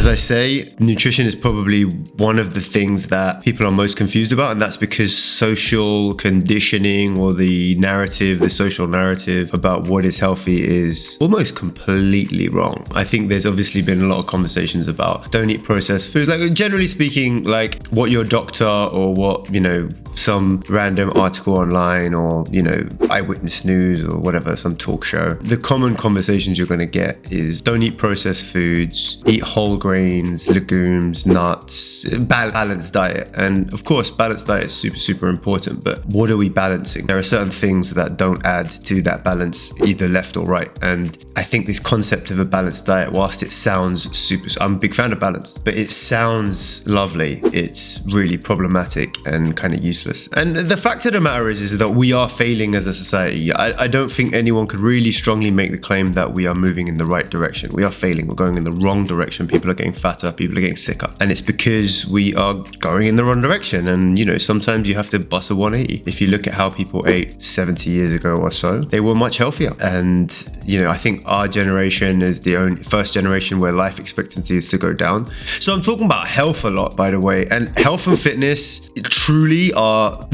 As I say, nutrition is probably one of the things that people are most confused about, and that's because social conditioning or the social narrative about what is healthy is almost completely wrong. I think there's obviously been a lot of conversations about don't eat processed foods. Like generally speaking, like what your doctor or what, some random article online or, Eyewitness News or whatever, some talk show. The common conversations you're going to get is don't eat processed foods, eat whole grains, legumes, nuts, balanced diet. And of course, balanced diet is super, super important, but what are we balancing? There are certain things that don't add to that balance, either left or right. And I think this concept of a balanced diet, whilst it sounds I'm a big fan of balance, but it sounds lovely. It's really problematic and kind of useless. And the fact of the matter is that we are failing as a society. I don't think anyone could really strongly make the claim that we are moving in the right direction. We are failing. We're going in the wrong direction. People are getting fatter. People are getting sicker. And it's because we are going in the wrong direction. And, sometimes you have to bust a 180. If you look at how people ate 70 years ago or so, they were much healthier. And, I think our generation is the only first generation where life expectancy is to go down. So I'm talking about health a lot, by the way. And health and fitness truly are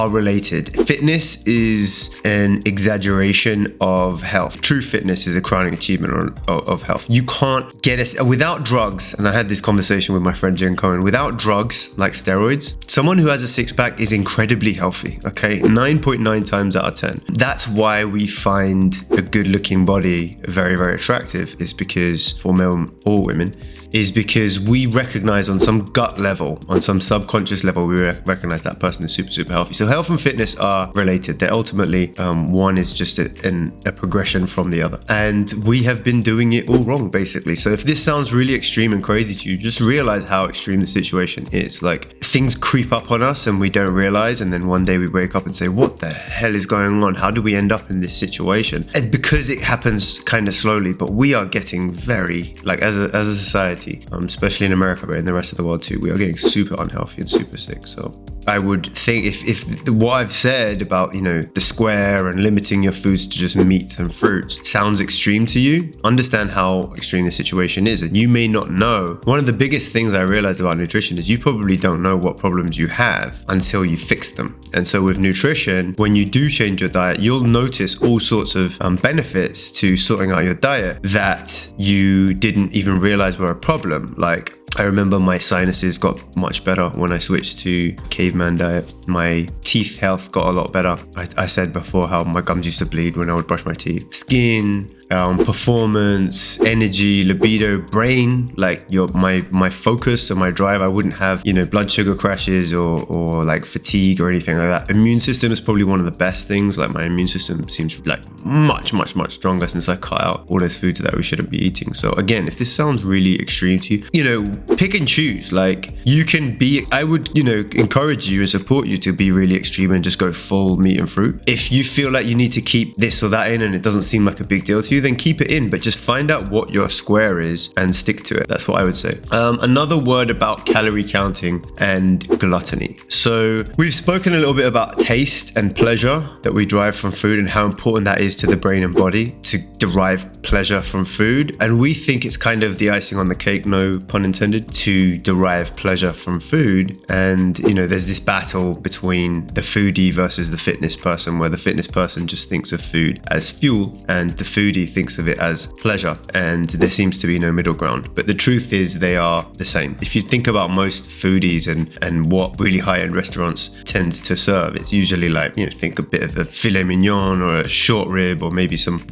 related. Fitness is an exaggeration of health. True fitness is a crowning achievement of health. You can't get us without drugs. And I had this conversation with my friend Jen Cohen. Without drugs like steroids, someone who has a six-pack is incredibly healthy. Okay, 9.9 times out of 10. That's why we find a good-looking body very, very attractive. Is because for men or women, is because we recognize on some gut level, on some subconscious level, we recognize that person is super, super healthy. So health and fitness are related. They're ultimately, one is just a progression from the other. And we have been doing it all wrong, basically. So if this sounds really extreme and crazy to you, just realize how extreme the situation is. Like things creep up on us and we don't realize. And then one day we wake up and say, what the hell is going on? How do we end up in this situation? And because it happens kind of slowly, but we are getting very, like as a society, especially in America, but in the rest of the world too, we are getting super unhealthy and super sick. So I would think if what I've said about, the square and limiting your foods to just meats and fruits sounds extreme to you, understand how extreme the situation is. And you may not know. One of the biggest things I realized about nutrition is you probably don't know what problems you have until you fix them. And so with nutrition, when you do change your diet, you'll notice all sorts of benefits to sorting out your diet that you didn't even realize were a problem. Like, I remember my sinuses got much better when I switched to caveman diet. My teeth health got a lot better. I said before how my gums used to bleed when I would brush my teeth. Skin, performance, energy, libido, brain, like my focus and my drive. I wouldn't have, blood sugar crashes or like fatigue or anything like that. Immune system is probably one of the best things. Like my immune system seems like much, much, much stronger since I cut out all those foods that we shouldn't be eating. So again, if this sounds really extreme to you, pick and choose. Like you can be, I would, encourage you and support you to be really extreme and just go full meat and fruit. If you feel like you need to keep this or that in and it doesn't seem like a big deal to you, then keep it in, but just find out what your square is and stick to it. That's what I would say. Another word about calorie counting and gluttony. So we've spoken a little bit about taste and pleasure that we derive from food and how important that is to the brain and body to derive pleasure from food. And we think it's kind of the icing on the cake, no pun intended, to derive pleasure from food. And, there's this battle between the foodie versus the fitness person, where the fitness person just thinks of food as fuel and the foodie thinks of it as pleasure, and there seems to be no middle ground. But the truth is they are the same. If you think about most foodies and what really high-end restaurants tend to serve, it's usually like, think a bit of a filet mignon or a short rib or maybe some,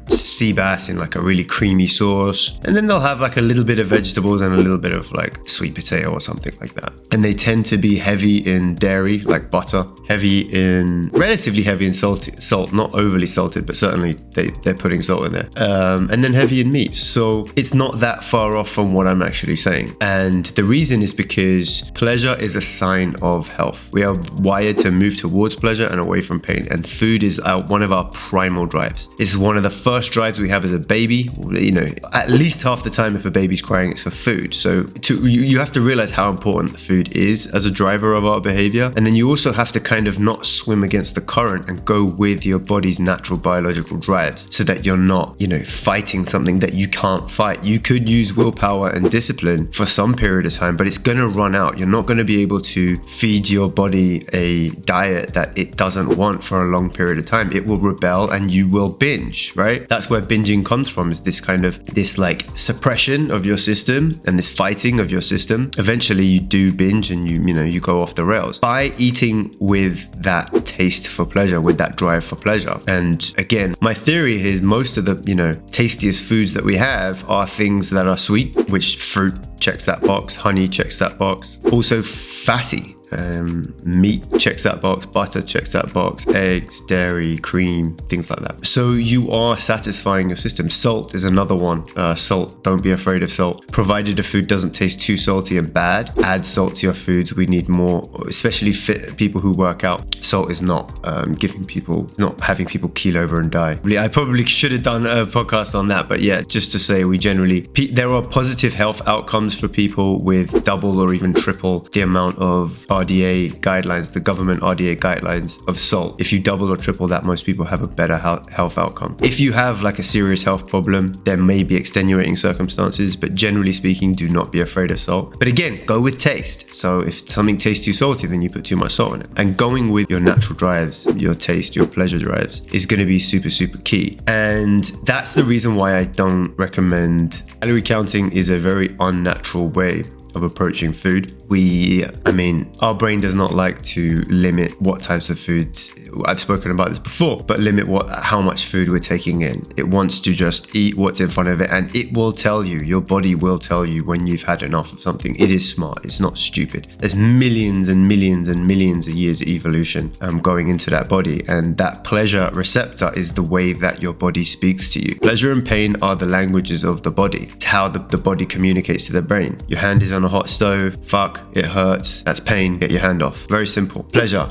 sea bass in like a really creamy sauce. And then they'll have like a little bit of vegetables and a little bit of like sweet potato or something like that. And they tend to be heavy in dairy, like butter, relatively heavy in salt, not overly salted, but certainly they're putting salt in there. And then heavy in meat. So it's not that far off from what I'm actually saying. And the reason is because pleasure is a sign of health. We are wired to move towards pleasure and away from pain. And food is one of our primal drives. It's one of the first drives we have as a baby. At least half the time if a baby's crying, it's for food. So you have to realize how important food is as a driver of our behavior. And then you also have to kind of not swim against the current and go with your body's natural biological drives so that you're not, fighting something that you can't fight. You could use willpower and discipline for some period of time, but it's going to run out. You're not going to be able to feed your body a diet that it doesn't want for a long period of time. It will rebel and you will binge, right? That's where binging comes from, is this suppression of your system and this fighting of your system. Eventually you do binge and you go off the rails by eating with that taste for pleasure, with that drive for pleasure. And again, my theory is most of the tastiest foods that we have are things that are sweet, which fruit checks that box, honey checks that box, also fatty. Meat checks that box, butter checks that box, eggs, dairy, cream, things like that. So you are satisfying your system. Salt is another one. Salt, don't be afraid of salt. Provided a food doesn't taste too salty and bad, add salt to your foods. We need more, especially fit people who work out. Salt is not not having people keel over and die. I probably should have done a podcast on that, but yeah, just to say, there are positive health outcomes for people with double or even triple the amount of RDA guidelines, the government RDA guidelines of salt. If you double or triple that, most people have a better health outcome. If you have like a serious health problem, there may be extenuating circumstances, but generally speaking, do not be afraid of salt. But again, go with taste. So if something tastes too salty, then you put too much salt in it. And going with your natural drives, your taste, your pleasure drives is going to be super, super key. And that's the reason why I don't recommend calorie counting. Is a very unnatural way of approaching food. Our brain does not like to limit what types of foods. I've spoken about this before, but limit how much food we're taking in. It wants to just eat what's in front of it, and it will tell you, your body will tell you when you've had enough of something. It is smart. It's not stupid. There's millions and millions and millions of years of evolution going into that body, and that pleasure receptor is the way that your body speaks to you. Pleasure and pain are the languages of the body. It's how the body communicates to the brain. Your hand is on a hot stove. Fuck, it hurts. That's pain. Get your hand off. Very simple. Pleasure,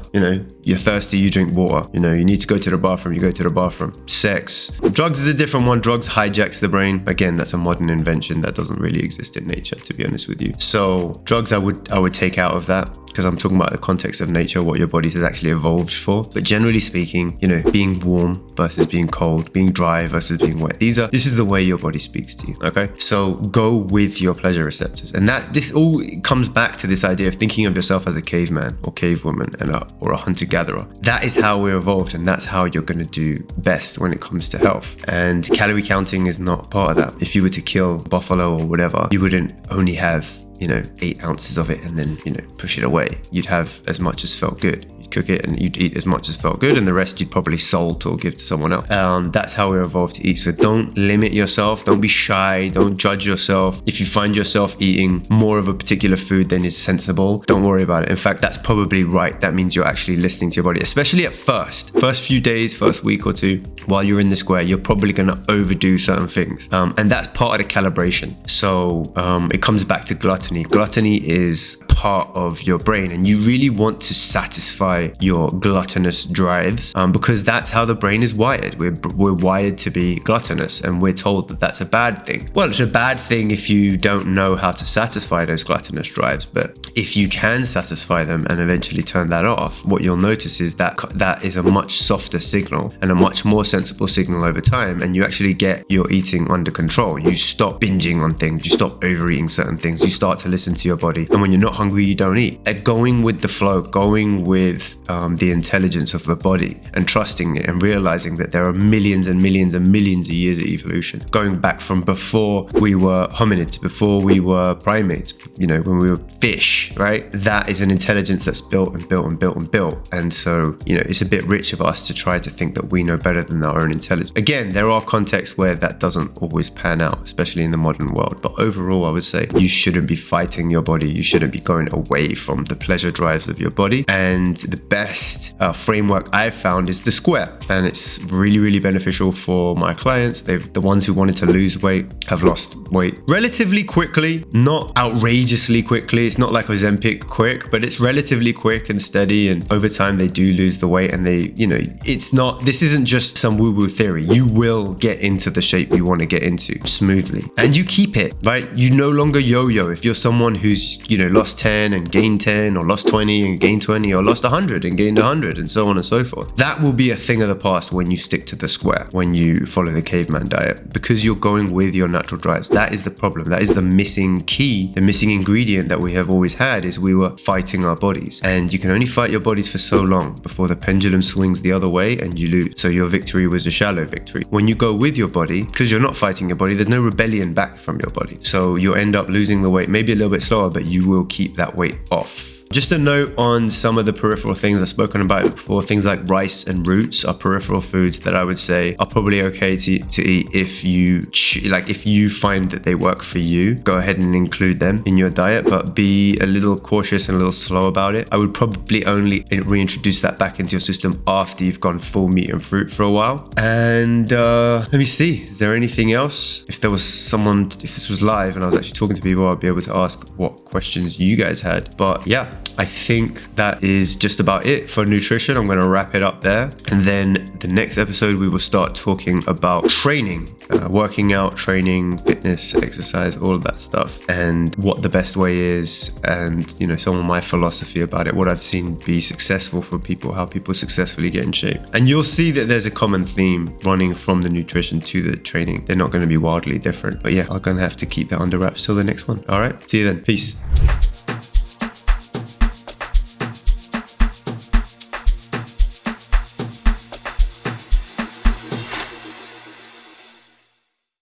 you're thirsty, you drink water. You need to go to the bathroom, you go to the bathroom. Sex. Drugs is a different one. Drugs hijacks the brain. Again, that's a modern invention that doesn't really exist in nature, to be honest with you. So drugs I would take out of that, because I'm talking about the context of nature, what your body has actually evolved for. But generally speaking, being warm versus being cold, being dry versus being wet. This is the way your body speaks to you. Okay. So go with your pleasure receptors. And this all comes back to this idea of thinking of yourself as a caveman or cavewoman or a hunter-gatherer. That is how we're evolved, and that's how you're going to do best when it comes to health. And calorie counting is not part of that. If you were to kill a buffalo or whatever, you wouldn't only have 8 ounces of it and then push it away. You'd have as much as felt good. You'd cook it and you'd eat as much as felt good, and the rest you'd probably salt or give to someone else. That's how we're evolved to eat. So don't limit yourself. Don't be shy. Don't judge yourself. If you find yourself eating more of a particular food than is sensible, don't worry about it. In fact, that's probably right. That means you're actually listening to your body, especially at first few days, first week or two, while you're in the square. You're probably going to overdo certain things, and that's part of the calibration. So it comes back to gluttony. Gluttony is part of your brain, and you really want to satisfy your gluttonous drives, because that's how the brain is wired. We're wired to be gluttonous, and we're told that that's a bad thing. Well, it's a bad thing if you don't know how to satisfy those gluttonous drives, but if you can satisfy them and eventually turn that off, what you'll notice is that is a much softer signal and a much more sensible signal over time, and you actually get your eating under control. You stop binging on things, you stop overeating certain things, you start to listen to your body, and when you're not hungry, you don't eat. Going with the flow, going with the intelligence of the body and trusting it and realizing that there are millions and millions and millions of years of evolution, going back from before we were hominids, before we were primates, when we were fish, right? That is an intelligence that's built and built and built and built. And so, it's a bit rich of us to try to think that we know better than our own intelligence. Again, there are contexts where that doesn't always pan out, especially in the modern world. But overall, I would say you shouldn't be fighting your body. You shouldn't be going away from the pleasure drives of your body. And the best framework I've found is the square. And it's really, really beneficial for my clients. The ones who wanted to lose weight have lost weight relatively quickly, not outrageously quickly. It's not like Ozempic quick, but it's relatively quick and steady. And over time, they do lose the weight, and this isn't just some woo-woo theory. You will get into the shape you want to get into smoothly, and you keep it, right? You no longer yo-yo. If you're someone who's, lost 10 and gained 10, or lost 20 and gained 20, or lost 100 100 and gained 100 and so on and so forth. That will be a thing of the past when you stick to the square, when you follow the caveman diet, because you're going with your natural drives. That is the problem. That is the missing key, the missing ingredient that we have always had, is we were fighting our bodies. And you can only fight your bodies for so long before the pendulum swings the other way and you lose. So your victory was a shallow victory. When you go with your body, because you're not fighting your body, there's no rebellion back from your body. So you'll end up losing the weight, maybe a little bit slower, but you will keep that weight off. Just a note on some of the peripheral things I've spoken about before. Things like rice and roots are peripheral foods that I would say are probably okay to eat if you find that they work for you. Go ahead and include them in your diet, but be a little cautious and a little slow about it. I would probably only reintroduce that back into your system after you've gone full meat and fruit for a while. And let me see, is there anything else? If this was live and I was actually talking to people, I'd be able to ask what questions you guys had. But yeah, I think that is just about it for nutrition. I'm going to wrap it up there. And then the next episode, we will start talking about training, working out, training, fitness, exercise, all of that stuff, and what the best way is. And, some of my philosophy about it, what I've seen be successful for people, how people successfully get in shape. And you'll see that there's a common theme running from the nutrition to the training. They're not going to be wildly different. But yeah, I'm going to have to keep that under wraps till the next one. All right. See you then. Peace.